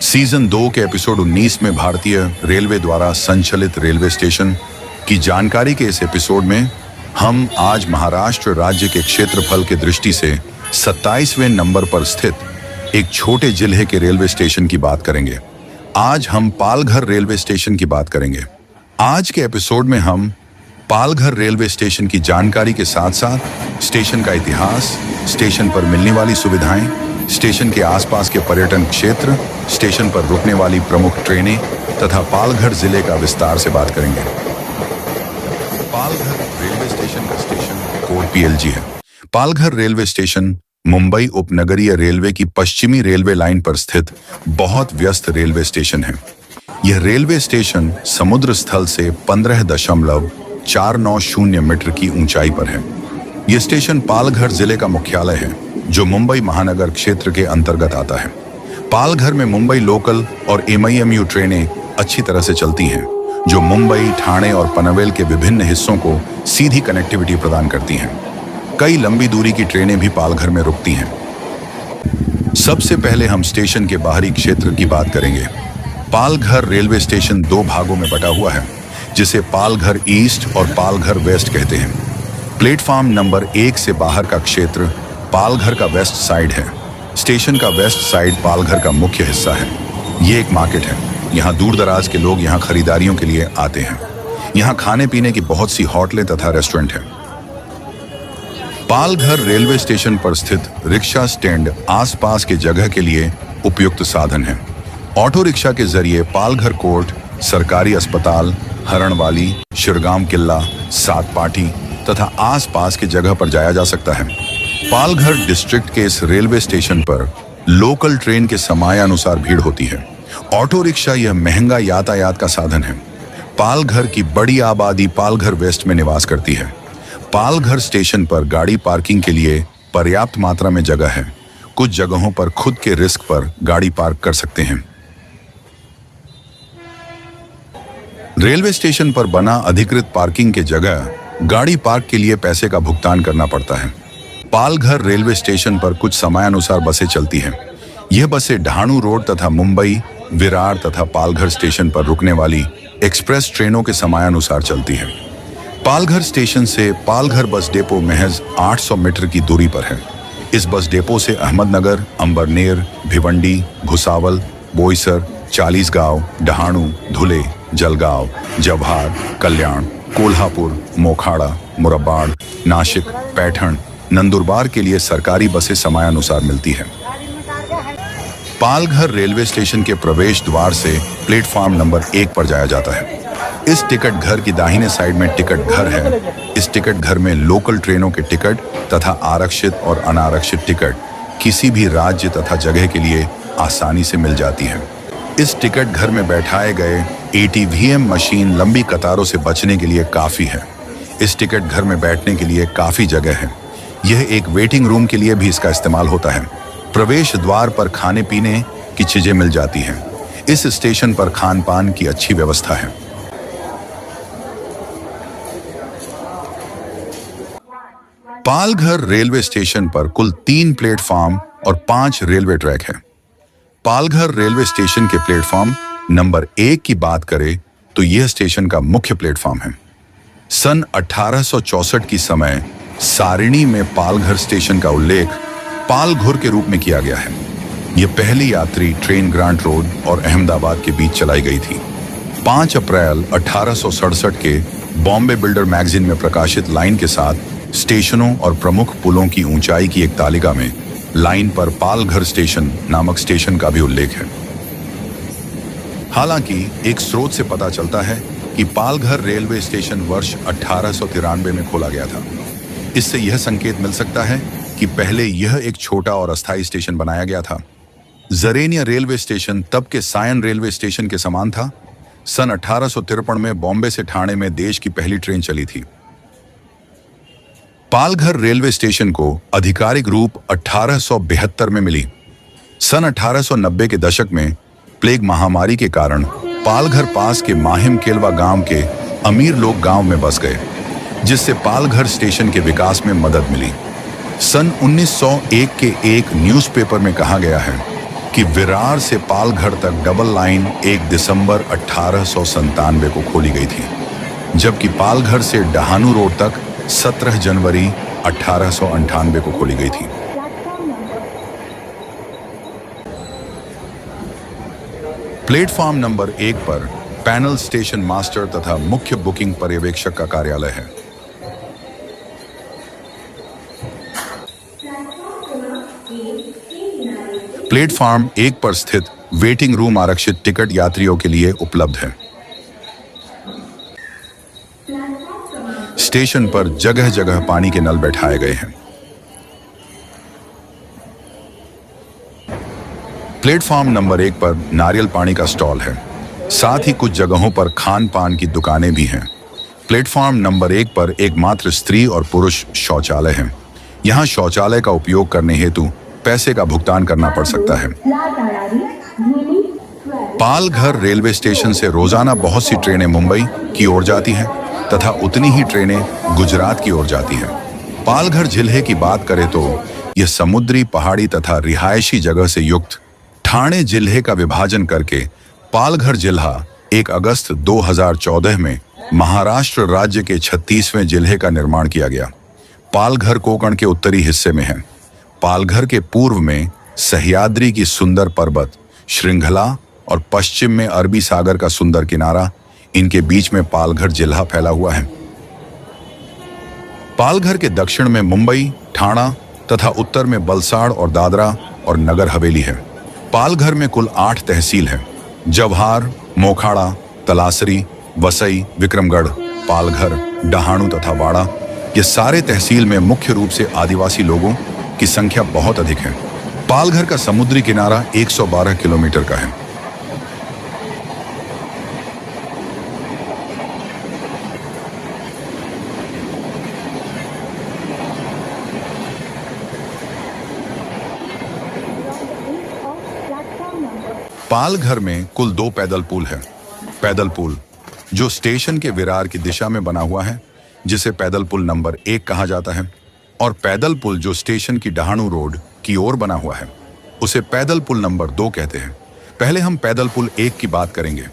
Season 2 के episode 19 में भारतीय रेलवे द्वारा संचालित रेलवे स्टेशन की जानकारी के इस एपिसोड में हम आज महाराष्ट्र राज्य के क्षेत्रफल के दृष्टि से 27वें नंबर पर स्थित एक छोटे जिले के रेलवे स्टेशन की बात करेंगे। आज हम पालघर रेलवे स्टेशन की बात करेंगे। आज के एपिसोड में हम पालघर रेलवे स्टेशन की जानकारी के साथ साथ स्टेशन का इतिहास, स्टेशन पर मिलने वाली सुविधाएं, स्टेशन के आसपास के पर्यटन क्षेत्र, स्टेशन पर रुकने वाली प्रमुख ट्रेनें तथा पालघर जिले का विस्तार से बात करेंगे। पालघर रेलवे स्टेशन का स्टेशन कोड PLG है। पालघर रेलवे स्टेशन मुंबई उपनगरीय रेलवे की पश्चिमी रेलवे लाइन पर स्थित बहुत व्यस्त रेलवे स्टेशन है। यह रेलवे स्टेशन समुद्र स्थल से 15.490 मीटर की ऊंचाई पर है। यह स्टेशन पालघर जिले का मुख्यालय है, जो मुंबई महानगर क्षेत्र के अंतर्गत आता है। पालघर में मुंबई लोकल और MIMU ट्रेनें अच्छी तरह से चलती हैं, जो मुंबई, ठाणे और पनवेल के विभिन्न हिस्सों को सीधी कनेक्टिविटी प्रदान करती हैं। कई लंबी दूरी की ट्रेनें भी पालघर में रुकती हैं। सबसे पहले हम स्टेशन के बाहरी क्षेत्र की बात करेंगे। पालघर रेलवे स्टेशन 2 भागों में बटा हुआ है, जिसे पालघर ईस्ट और पालघर वेस्ट कहते हैं। प्लेटफॉर्म नंबर 1 से बाहर का क्षेत्र पालघर का वेस्ट साइड है। स्टेशन का वेस्ट साइड पालघर का मुख्य हिस्सा है। ये एक मार्केट है। यहाँ दूर दराज के लोग यहाँ खरीदारियों के लिए आते हैं। यहाँ खाने पीने की बहुत सी होटलें तथा रेस्टोरेंट हैं। पालघर रेलवे स्टेशन पर स्थित रिक्शा स्टैंड आसपास के जगह के लिए उपयुक्त साधन है। ऑटो रिक्शा के जरिए पालघर कोर्ट, सरकारी अस्पताल, हरणवाली, शिरगाम किला, सातपाटी तथा आसपास के जगह पर जाया जा सकता है। पालघर डिस्ट्रिक्ट के इस रेलवे स्टेशन पर लोकल ट्रेन के समयानुसार भीड़ होती है। ऑटो रिक्शा यह महंगा यातायात का साधन है। पालघर की बड़ी आबादी पालघर वेस्ट में निवास करती है। पालघर स्टेशन पर गाड़ी पार्किंग के लिए पर्याप्त मात्रा में जगह है। कुछ जगहों पर खुद के रिस्क पर गाड़ी पार्क कर सकते हैं। रेलवे स्टेशन पर बना अधिकृत पार्किंग के जगह गाड़ी पार्क के लिए पैसे का भुगतान करना पड़ता है। पालघर रेलवे स्टेशन पर कुछ समयानुसार बसें चलती हैं। यह बसें ढाणू रोड तथा मुंबई, विरार तथा पालघर स्टेशन पर रुकने वाली एक्सप्रेस ट्रेनों के समयानुसार चलती हैं। पालघर स्टेशन से पालघर बस डिपो महज 800 मीटर की दूरी पर है। इस बस डिपो से अहमदनगर, अंबरनेर, भिवंडी, भुसावल, बोईसर, चालीसगांव, डहाणू, धुले, जलगांव, जव्हार, कल्याण, कोल्हापुर, मोखाड़ा, मुरबाड, नासिक, पैठण, नंदुरबार के लिए सरकारी बसें समयानुसार मिलती है। पालघर रेलवे स्टेशन के प्रवेश द्वार से प्लेटफॉर्म नंबर 1 पर जाया जाता है। इस टिकट घर की दाहिने साइड में टिकट घर है। इस टिकट घर में लोकल ट्रेनों के टिकट तथा आरक्षित और अनारक्षित टिकट किसी भी राज्य तथा जगह के लिए आसानी से मिल जाती है। इस टिकट घर में बैठाए गए ATVM मशीन लंबी कतारों से बचने के लिए काफी है। इस टिकट घर में बैठने के लिए काफी जगह है। यह एक वेटिंग रूम के लिए भी इसका इस्तेमाल होता है। प्रवेश द्वार पर खाने पीने की चीजें मिल जाती हैं। इस स्टेशन पर खान पान की अच्छी व्यवस्था है। पालघर रेलवे स्टेशन पर कुल 3 प्लेटफॉर्म और 5 रेलवे ट्रैक है। पालघर रेलवे स्टेशन के प्लेटफॉर्म नंबर 1 की बात करें तो यह स्टेशन का मुख्य प्लेटफॉर्म है। सन 1864 की समय सारिणी में पालघर स्टेशन का उल्लेख पालघुर के रूप में किया गया है। यह पहली यात्री ट्रेन ग्रांट रोड और अहमदाबाद के बीच चलाई गई थी। 5 अप्रैल 1867 के बॉम्बे बिल्डर मैगजीन में प्रकाशित लाइन के साथ स्टेशनों और प्रमुख पुलों की ऊंचाई की एक तालिका में लाइन पर पालघर स्टेशन नामक स्टेशन का भी उल्लेख है। हालांकि एक स्रोत से पता चलता है कि पालघर रेलवे स्टेशन वर्ष 1893 में खोला गया था। इससे यह संकेत मिल सकता है कि पहले यह एक छोटा और अस्थायी स्टेशन बनाया गया था। जरेनिया रेलवे स्टेशन तब के सायन रेलवे स्टेशन के समान था। सन 1853 में बॉम्बे से ठाणे में देश की पहली ट्रेन चली थी। पालघर रेलवे स्टेशन को आधिकारिक रूप 1872 में मिली। सन 1890 के दशक में प्लेग महामारी के कारण पालघर पास के माहिम केलवा गांव के अमीर लोग गांव में बस गए, जिससे पालघर स्टेशन के विकास में मदद मिली। सन 1901 के एक न्यूज़पेपर में कहा गया है कि विरार से पालघर तक डबल लाइन 1 दिसंबर 1897 को खोली गई थी, जबकि पालघर से डहानू रोड तक 17 जनवरी 1898 को खोली गई थी। प्लेटफॉर्म नंबर 1 पर पैनल स्टेशन मास्टर तथा मुख्य बुकिंग पर्यवेक्षक का कार्यालय है। प्लेटफॉर्म 1 पर स्थित वेटिंग रूम आरक्षित टिकट यात्रियों के लिए उपलब्ध है। स्टेशन पर जगह जगह पानी के नल बैठाए गए हैं। प्लेटफॉर्म नंबर 1 पर नारियल पानी का स्टॉल है। साथ ही कुछ जगहों पर खान पान की दुकानें भी हैं। प्लेटफॉर्म नंबर 1 पर एकमात्र स्त्री और पुरुष शौचालय है। यहाँ शौचालय का उपयोग करने हेतु पैसे का भुगतान करना पड़ सकता है। पालघर रेलवे स्टेशन से रोजाना बहुत सी ट्रेनें मुंबई की ओर जाती हैं तथा उतनी ही ट्रेनें गुजरात की ओर जाती हैं। पालघर जिले की बात करें तो यह समुद्री, पहाड़ी तथा रिहायशी जगह से युक्त ठाणे जिले का विभाजन करके पालघर जिला 1 अगस्त 2014 में महाराष्ट्र राज्य के 36वें जिले का निर्माण किया गया। पालघर कोंकण के उत्तरी हिस्से में है। पालघर के पूर्व में सह्याद्री की सुंदर पर्वत श्रृंखला और पश्चिम में अरबी सागर का सुंदर किनारा, इनके बीच में पालघर जिला फैला हुआ है। पालघर के दक्षिण में मुंबई, ठाणा तथा उत्तर में बलसाड़ और दादरा और नगर हवेली है। पालघर में कुल 8 तहसील हैं। जव्हार, मोखाड़ा, तलासरी, वसई, विक्रमगढ़, पालघर, डहाणू तथा वाड़ा, ये सारे तहसील में मुख्य रूप से आदिवासी लोगों की संख्या बहुत अधिक है। पालघर का समुद्री किनारा 112 किलोमीटर का है। पालघर में कुल 2 पैदल पुल है। पैदल पुल जो स्टेशन के विरार की दिशा में बना हुआ है, जिसे पैदल पुल नंबर 1 कहा जाता है, और पैदल पुल जो स्टेशन की डहाणू रोड की ओर बना हुआ है, उसे पैदल पुल नंबर 2 कहते हैं। पहले हम पैदल पुल 1 की बात करेंगे।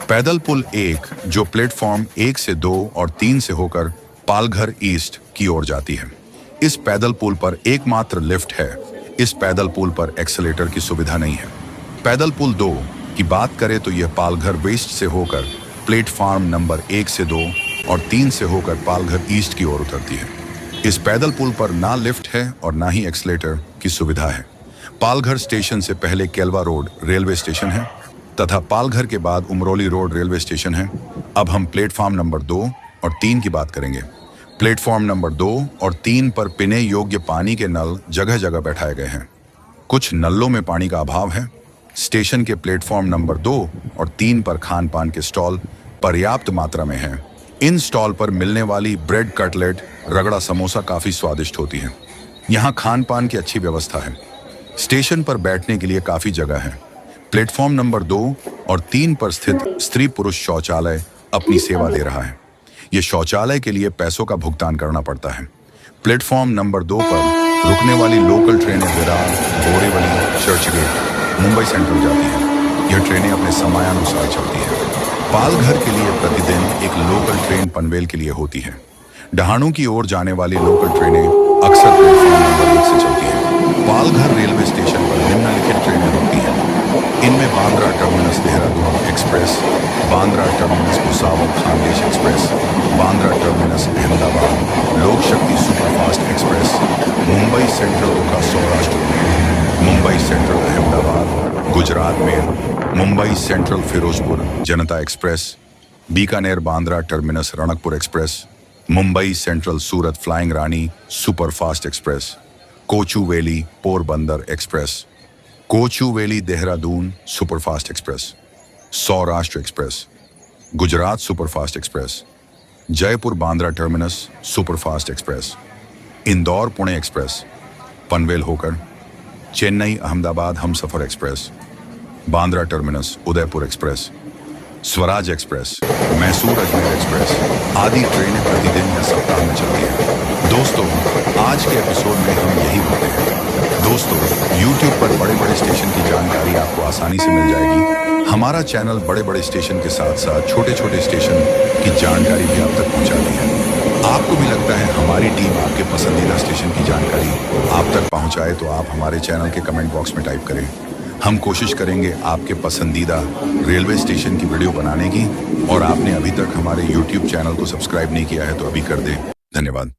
पैदल पुल 1 जो प्लेटफॉर्म 1 से 2 और 3 से होकर पालघर ईस्ट की ओर जाती है। इस पैदल पुल पर एकमात्र लिफ्ट है। इस पैदल पुल पर एक्सेलेटर की सुविधा नहीं है। पैदल पुल 2 की बात करें तो यह पालघर वेस्ट से होकर प्लेटफॉर्म नंबर 1 से 2 और 3 से होकर पालघर ईस्ट की ओर उतरती है। इस पैदल पुल पर ना लिफ्ट है और ना ही एक्सेलेटर की सुविधा है। पालघर स्टेशन से पहले केलवा रोड रेलवे स्टेशन है तथा पालघर के बाद उमरोली रोड रेलवे स्टेशन है। अब हम प्लेटफॉर्म नंबर 2 और 3 की बात करेंगे। प्लेटफॉर्म नंबर 2 और 3 पर पीने योग्य पानी के नल जगह जगह बैठाए गए हैं। कुछ नलों में पानी का अभाव है। स्टेशन के प्लेटफॉर्म नंबर 2 और 3 पर खान पान के स्टॉल पर्याप्त मात्रा में हैं। इन स्टॉल पर मिलने वाली ब्रेड कटलेट, रगड़ा समोसा काफी स्वादिष्ट होती है। यहाँ खान पान की अच्छी व्यवस्था है। स्टेशन पर बैठने के लिए काफी जगह है। प्लेटफॉर्म नंबर 2 और 3 पर स्थित स्त्री पुरुष शौचालय अपनी सेवा दे रहा है। ये शौचालय के लिए पैसों का भुगतान करना पड़ता है। प्लेटफॉर्म नंबर 2 पर रुकने वाली लोकल ट्रेनें विरार, बोरीवली, चर्चगेट, मुंबई सेंट्रल जाती हैं। यह ट्रेनें अपने समयानुसार चलती हैं। पालघर के लिए प्रतिदिन एक लोकल ट्रेन पनवेल के लिए होती है। डहाणू की ओर जाने वाली लोकल ट्रेनें अक्सर प्लेटफॉर्म नंबर 1 से चलती हैं। पालघर रेलवे स्टेशन पर निम्नलिखित ट्रेनें रुकती हैं। इनमें Bandra Terminus Dehradun Express, Bandra Terminus Bhusawal Khandesh Express, Bandra Terminus Ahmedabad Lok Shakti Superfast Express, Mumbai Central Okha Saurashtra Mail, Mumbai Central Ahmedabad Gujarat Mail, Mumbai Central Firozpur Janata Express, Bikaner Bandra Terminus Ranakpur Express, Mumbai Central Surat Flying Rani Superfast Express, Kochuveli Porbandar Express, Kochuveli Dehradun Superfast Express, Saurashtra Express, Gujarat Superfast Express, Jaipur Bandra Terminus Superfast Express, Indore Pune Express, Panvel होकर Chennai Ahmedabad Humsafar express, Bandra terminus Udaipur express, Swaraj express, Mysore Ajmer express आदि ट्रेनें प्रतिदिन या सप्ताह में चलती हैं। दोस्तों, आज के एपिसोड में हम यही होते हैं। दोस्तों, YouTube पर बड़े बड़े स्टेशन की जानकारी आपको आसानी से मिल जाएगी। हमारा चैनल बड़े बड़े स्टेशन के साथ साथ छोटे छोटे स्टेशन की जानकारी भी आप तक पहुंचाती है। आपको भी लगता है हमारी टीम आपके पसंदीदा स्टेशन की जानकारी आप तक पहुंचाए तो आप हमारे चैनल के कमेंट बॉक्स में टाइप करें। हम कोशिश करेंगे आपके पसंदीदा रेलवे स्टेशन की वीडियो बनाने की। और आपने अभी तक हमारे YouTube चैनल को सब्सक्राइब नहीं किया है तो अभी कर दें। धन्यवाद।